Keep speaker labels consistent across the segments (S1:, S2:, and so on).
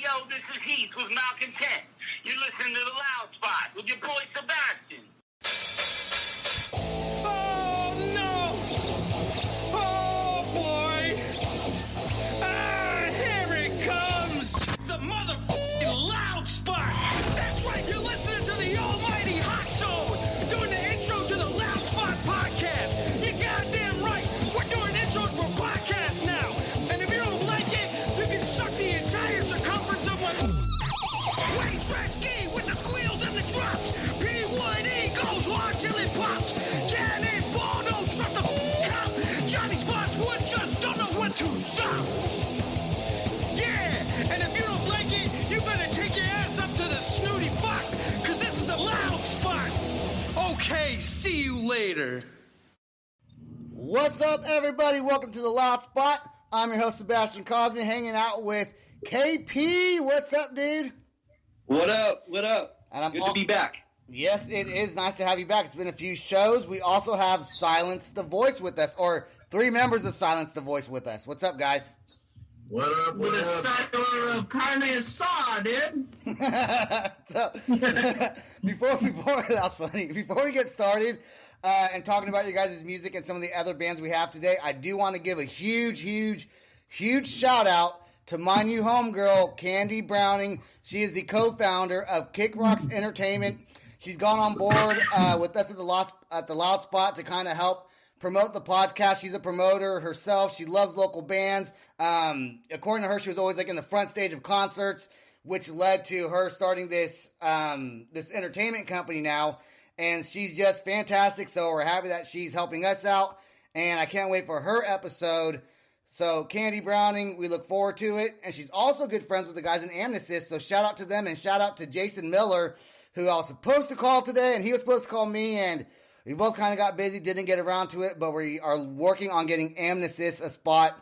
S1: yo, this is Heath with Malcontent. You're listening to The Loud Spot with your boy Sebastian.
S2: Oh, no! Oh, boy! Ah, here it comes! The motherfucking Loud Spot! That's right, you're listening to the almighty Hot Zone! Doing the intro to the Loud Spot podcast! You goddamn right! We're doing intros for podcasts now! And if you don't like it, you can suck the entire circumference of my... Wayne Tratsky with the squeals and the drops! P1E goes hard till it pops! Cannonball, don't trust a cop! Johnny Spotswood just don't know when to stop! Yeah! And if you don't like it, you better take your ass up to the snooty box, cause this is the Loud Spot! Okay, see you later.
S3: What's up, everybody? Welcome to the Loud Spot. I'm your host, Sebastian Cosby, hanging out with KP. What's up, dude?
S4: What up? What up?
S3: And
S4: Good to be back.
S3: Yes, it is nice to have you back. It's been a few shows. We also have Silence the Voice with us, or three members of Silence the Voice with us. What's up, guys?
S5: What up? What
S1: With a
S5: up?
S1: cycle of carne asada, dude.
S3: Before that's funny. Before we get started and talking about your guys' music and some of the other bands we have today, I do want to give a huge shout out to my new homegirl, Candy Browning. She is the co-founder of Kick Rocks Entertainment. She's gone on board with us at the Loud Spot to kind of help promote the podcast. She's a promoter herself. She loves local bands. According to her, she was always like in the front stage of concerts, which led to her starting this entertainment company now. And she's just fantastic. So we're happy that she's helping us out. And I can't wait for her episode. So Candy Browning, we look forward to it. And she's also good friends with the guys in Amnesty. So shout out to them and shout out to Jason Miller, who I was supposed to call today. And he was supposed to call me. And we both kind of got busy, didn't get around to it. But we are working on getting Amnesty a spot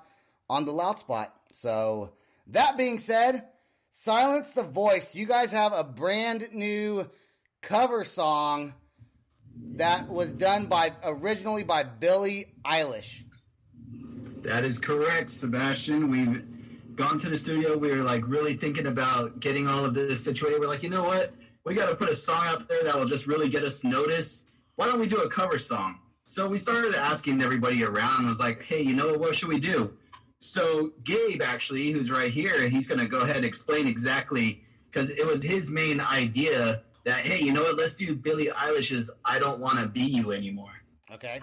S3: on the Loud Spot. So that being said, Silence the Voice. You guys have a brand new cover song that was done originally by Billie Eilish.
S5: That is correct, Sebastian. We've gone to the studio. We were like really thinking about getting all of this situated. We're like, you know what? We got to put a song out there that will just really get us noticed. Why don't we do a cover song? So we started asking everybody around. Was like, hey, you know what should we do? So Gabe, actually, who's right here, he's going to go ahead and explain exactly, because it was his main idea that, hey, you know what? Let's do Billie Eilish's I Don't Want to Be You Anymore.
S3: Okay.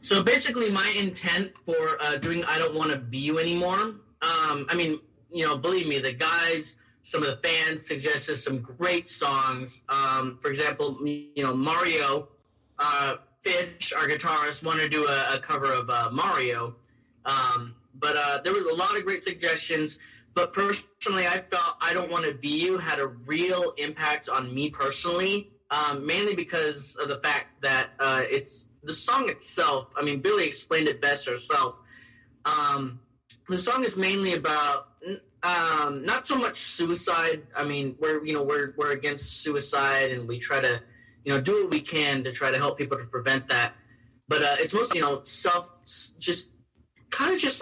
S6: So basically, my intent for doing I Don't Want to Be You Anymore, I mean, you know, believe me, the guys, some of the fans suggested some great songs. For example, you know, Mario, Fish, our guitarist, wanted to do a cover of Mario. But there was a lot of great suggestions. But personally, I felt I Don't Want to Be You had a real impact on me personally, mainly because of the fact that it's the song itself. I mean, Billie explained it best herself. The song is mainly about not so much suicide. I mean, we're against suicide, and we try to, you know, do what we can to try to help people to prevent that. But it's mostly, you know, just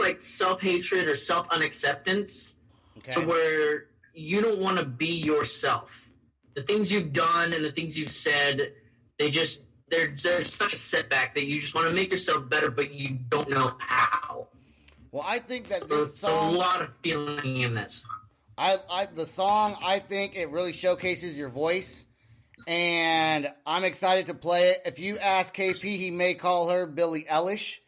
S6: like self-hatred or self-unacceptance.
S3: Okay.
S6: So where you don't want to be yourself. The things you've done and the things you've said, they're such a setback that you just want to make yourself better, but you don't know how.
S3: Well, I think that
S6: There's a lot of feeling in this.
S3: The song, I think it really showcases your voice, and I'm excited to play it. If you ask KP, he may call her Billie Eilish,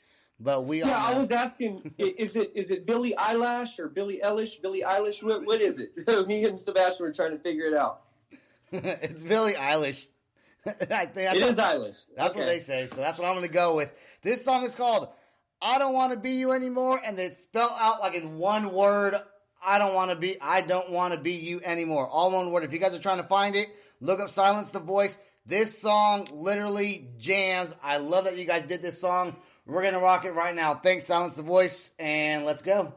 S3: but we
S4: Yeah, I was asking, is it Billie Eilish or Billie Eilish? Billie Eilish? What is it? Me and Sebastian were trying to figure it out.
S3: It's Billie Eilish. I think
S4: It is Eilish.
S3: That's what they say, so that's what I'm going to go with. This song is called I Don't Want to Be You Anymore, and it's spelled out like in one word. I don't want to be you anymore. All one word. If you guys are trying to find it, look up Silence the Voice. This song literally jams. I love that you guys did this song. We're going to rock it right now. Thanks, Silence the Voice, and let's go.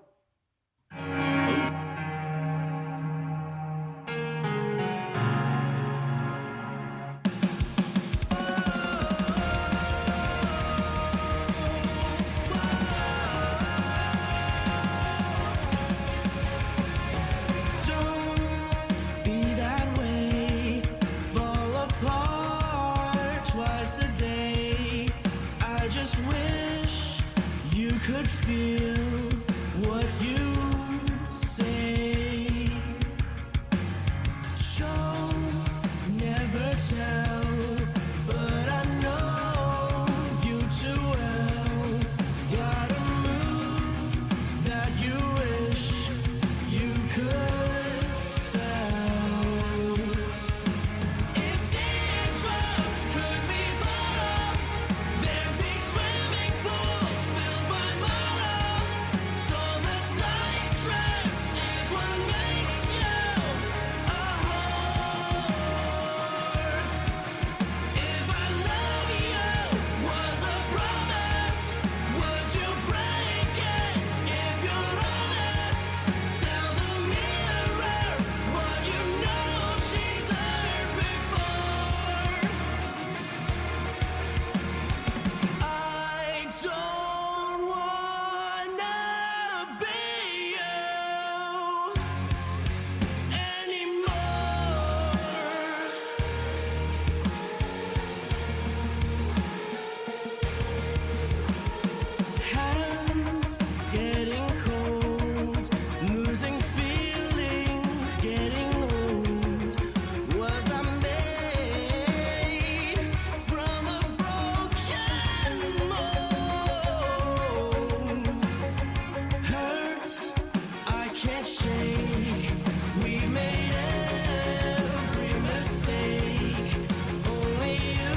S2: can't shake. We made every mistake. Only you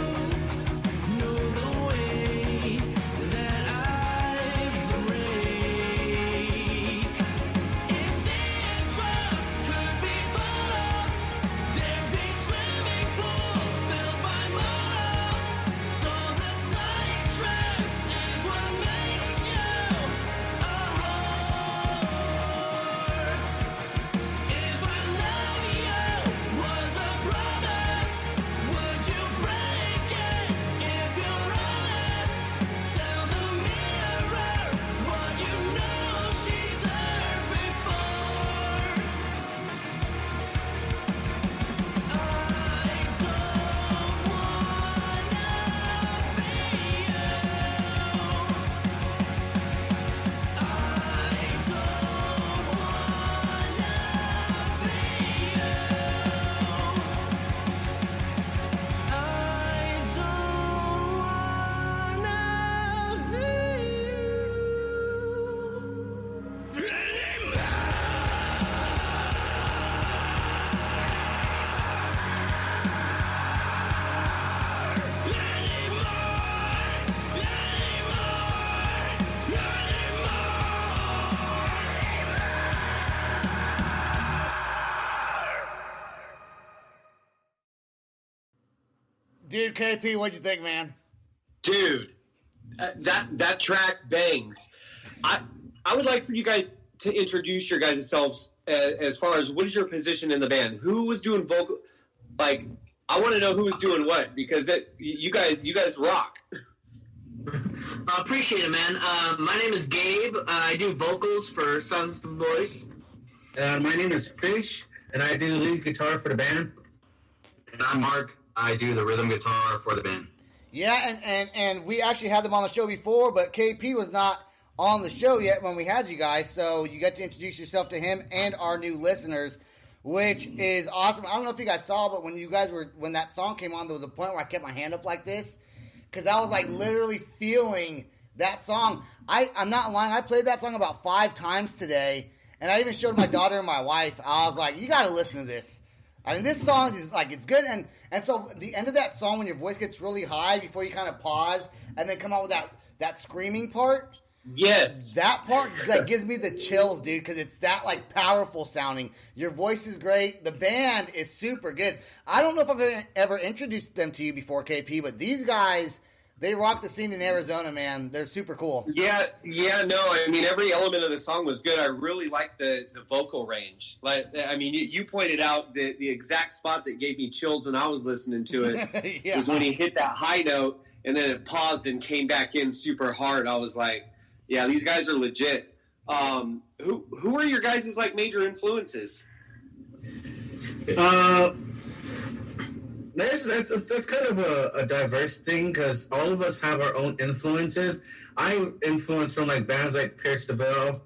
S2: know the way that I break. If teardrops could be bought, there'd be swimming pools filled by moths. So the citrus is what makes you a whore. If I love you was a promise, would you break it if you're honest? Tell the mirror what you know she's heard before. I don't wanna be you.
S3: Dude, KP, what'd you think, man?
S4: Dude, that track bangs. I would like for you guys to introduce your guys' selves as far as what is your position in the band? Who was doing vocal? Like, I want to know who was doing what because you guys rock.
S6: I appreciate it, man. My name is Gabe. I do vocals for Sons of Voice.
S7: My name is Fish, and I do lead guitar for the band.
S5: And I'm Mark. I do the rhythm guitar for the band.
S3: Yeah, and we actually had them on the show before, but KP was not on the show yet when we had you guys, so you got to introduce yourself to him and our new listeners, which is awesome. I don't know if you guys saw, but when that song came on, there was a point where I kept my hand up like this, because I was like literally feeling that song. I'm not lying, I played that song about 5 times today, and I even showed my daughter and my wife. I was like, you got to listen to this. I mean, this song is like, it's good, and so the end of that song, when your voice gets really high before you kind of pause and then come out with that screaming part.
S4: Yes.
S3: That part that gives me the chills, dude, because it's that like powerful sounding. Your voice is great. The band is super good. I don't know if I've ever introduced them to you before, KP, but these guys, they rock the scene in Arizona, man. They're super cool.
S4: Yeah, no, I mean, every element of the song was good. I really liked the vocal range. Like, I mean, you pointed out the exact spot that gave me chills when I was listening to it
S3: Yeah.
S4: was when he hit that high note and then it paused and came back in super hard. I was like, yeah, these guys are legit. Who are your guys' like major influences?
S7: That's kind of a diverse thing because all of us have our own influences. I'm influenced from like bands like Pierce DeVille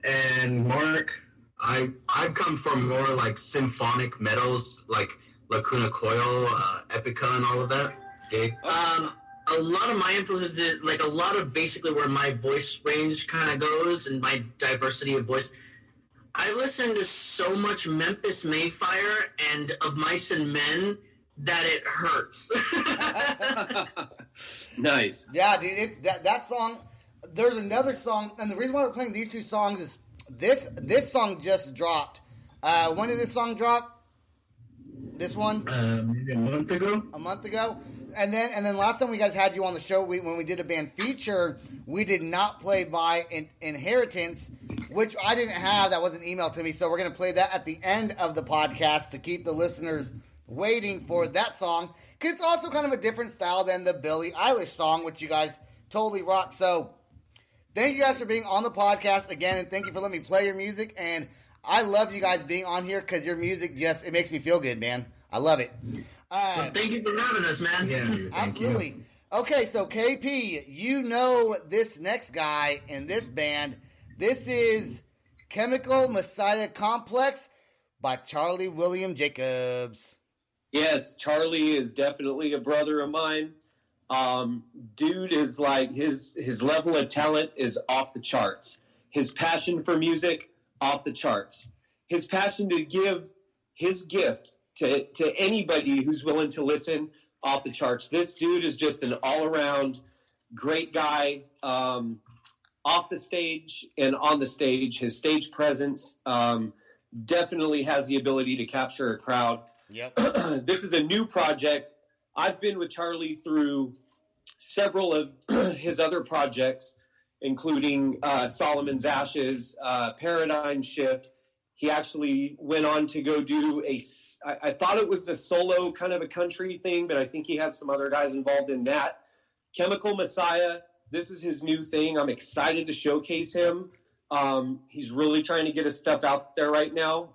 S7: and Mark.
S5: I've come from more like symphonic metals like Lacuna Coil, Epica, and all of that. Gabe?
S6: A lot of my influences, like a lot of basically where my voice range kind of goes and my diversity of voice. I listen to so much Memphis Mayfire and Of Mice and Men that it hurts.
S4: Nice.
S3: Yeah, dude, that song. There's another song, and the reason why we're playing these 2 songs is this song just dropped. When did this song drop? This one?
S7: Maybe a month ago.
S3: A month ago. And then last time we guys had you on the show, when we did a band feature, we did not play My Inheritance, which I didn't have. That wasn't emailed to me, so we're going to play that at the end of the podcast to keep the listeners waiting for that song. Because it's also kind of a different style than the Billie Eilish song, which you guys totally rock. So thank you guys for being on the podcast again, and thank you for letting me play your music. And I love you guys being on here because your music it makes me feel good, man. I love it.
S6: Well, thank you for having us, man.
S7: Yeah,
S3: Absolutely. Okay, so KP, you know this next guy in this band. This is Chemichal Messiah Complex by Charlie William Jacobs.
S4: Yes, Charlie is definitely a brother of mine. Dude is like his level of talent is off the charts. His passion for music, off the charts. His passion to give his gift to anybody who's willing to listen, off the charts. This dude is just an all-around great guy, off the stage and on the stage. His stage presence definitely has the ability to capture a crowd.
S3: Yep.
S4: This is a new project. I've been with Charlie through several of his other projects, including Solomon's Ashes, Paradigm Shift. He actually went on to go do I thought it was the solo kind of a country thing, but I think he had some other guys involved in that. Chemichal Messiah, this is his new thing. I'm excited to showcase him. He's really trying to get his stuff out there right now.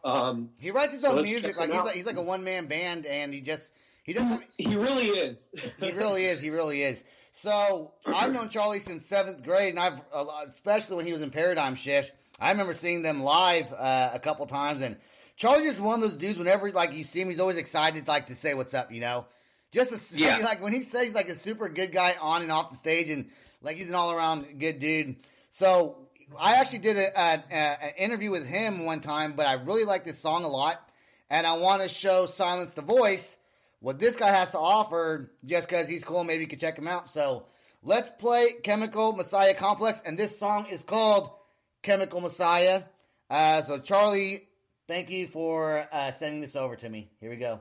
S3: He writes his own music. He's like a one-man band, and he doesn't.
S4: He really is.
S3: He really is. So I've known Charlie since 7th grade, and I've especially when he was in Paradigm Shift. I remember seeing them live a couple times, and Charlie's just one of those dudes. Whenever you see him, he's always excited to say what's up. Just to see, when he says he's like a super good guy on and off the stage, and he's an all around good dude. So I actually did an interview with him one time, but I really like this song a lot, and I want to show Silence the Voice what this guy has to offer, just because he's cool. Maybe you could check him out. So let's play Chemichal Messiah Complex, and this song is called Chemichal Messiah. So Charlie, thank you for sending this over to me. Here we go.